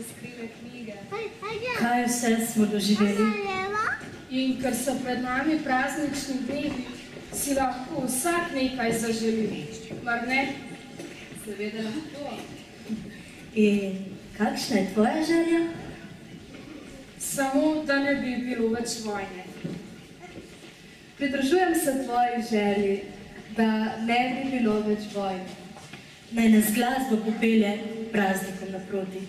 skrive knjige. Kaj vse smo doživeli? In ker so pred nami praznični dnevi, si lahko vsak nekaj zaželi. Mar ne? Seveda lahko. In kakšna je tvoja želja? Samo, da ne bi bilo več vojne. Pridružujem se tvoji želji, da ne bi bilo več vojne. Naj nas glasba popelje praznikom naproti.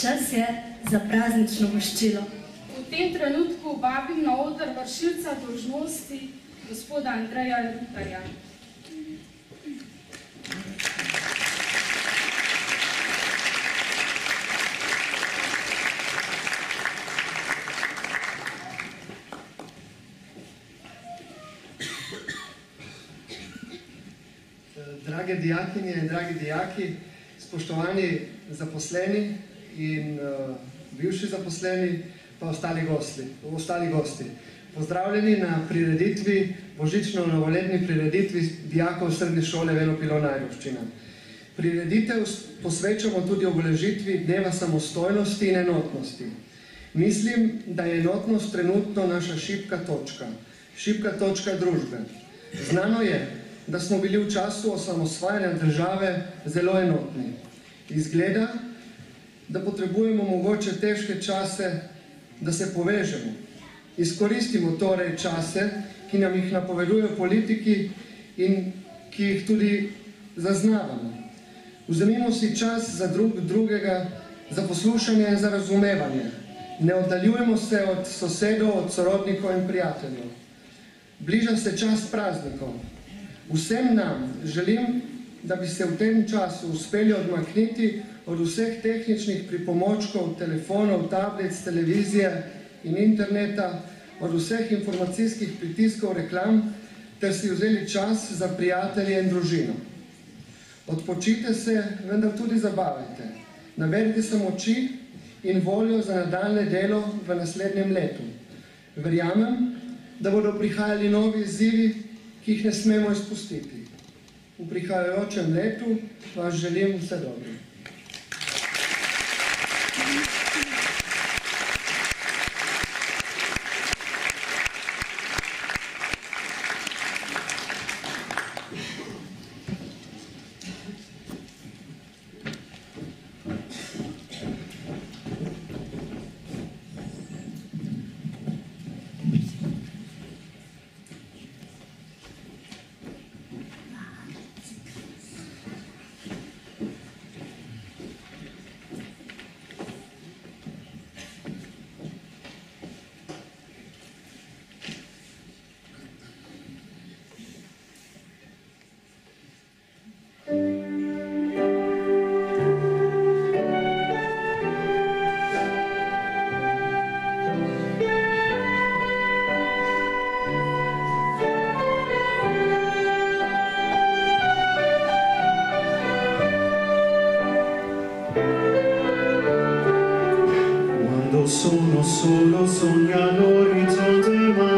Čas je za praznično voščilo. V tem trenutku vabim na oder vršilca dolžnosti, gospoda Andreja Rutarja. Drage dijakinje in dragi dijaki, spoštovani zaposleni in bivši zaposleni, pa ostali gosti. Pozdravljeni na prireditvi, božično-novoletni prireditvi dijakov srednje šole Velo Pilona Ajdovščina. Prireditev posvečamo tudi obeležitvi dneva samostojnosti in enotnosti. Mislim, da je enotnost trenutno naša šibka točka družbe. Znano je, da smo bili v času osamosvajanja države zelo enotni. Izgleda, da potrebujemo mogoče težke čase, da se povežemo. Izkoristimo torej čase, ki nam jih napovedujejo politiki in ki jih tudi zaznavamo. Vzemimo si čas za drugega, za poslušanje in za razumevanje. Ne oddaljujemo se od sosedov, od sorodnikov in prijateljev. Bliža se čas praznikov. Vsem nam želim, da bi se v tem času uspeli odmakniti od vseh tehničnih pripomočkov, telefonov, tablic, televizije in interneta, od vseh informacijskih pritiskov, reklam, ter si vzeli čas za prijatelje in družino. Odpočite se, vendar tudi zabavajte. Naberite se moči in voljo za nadaljnje delo v naslednjem letu. Verjamem, da bodo prihajali novi izzivi, ki jih ne smemo izpustiti. V prihajajočem letu vas želim vse dobro. Sono solo, sogna l'orizzonte, ma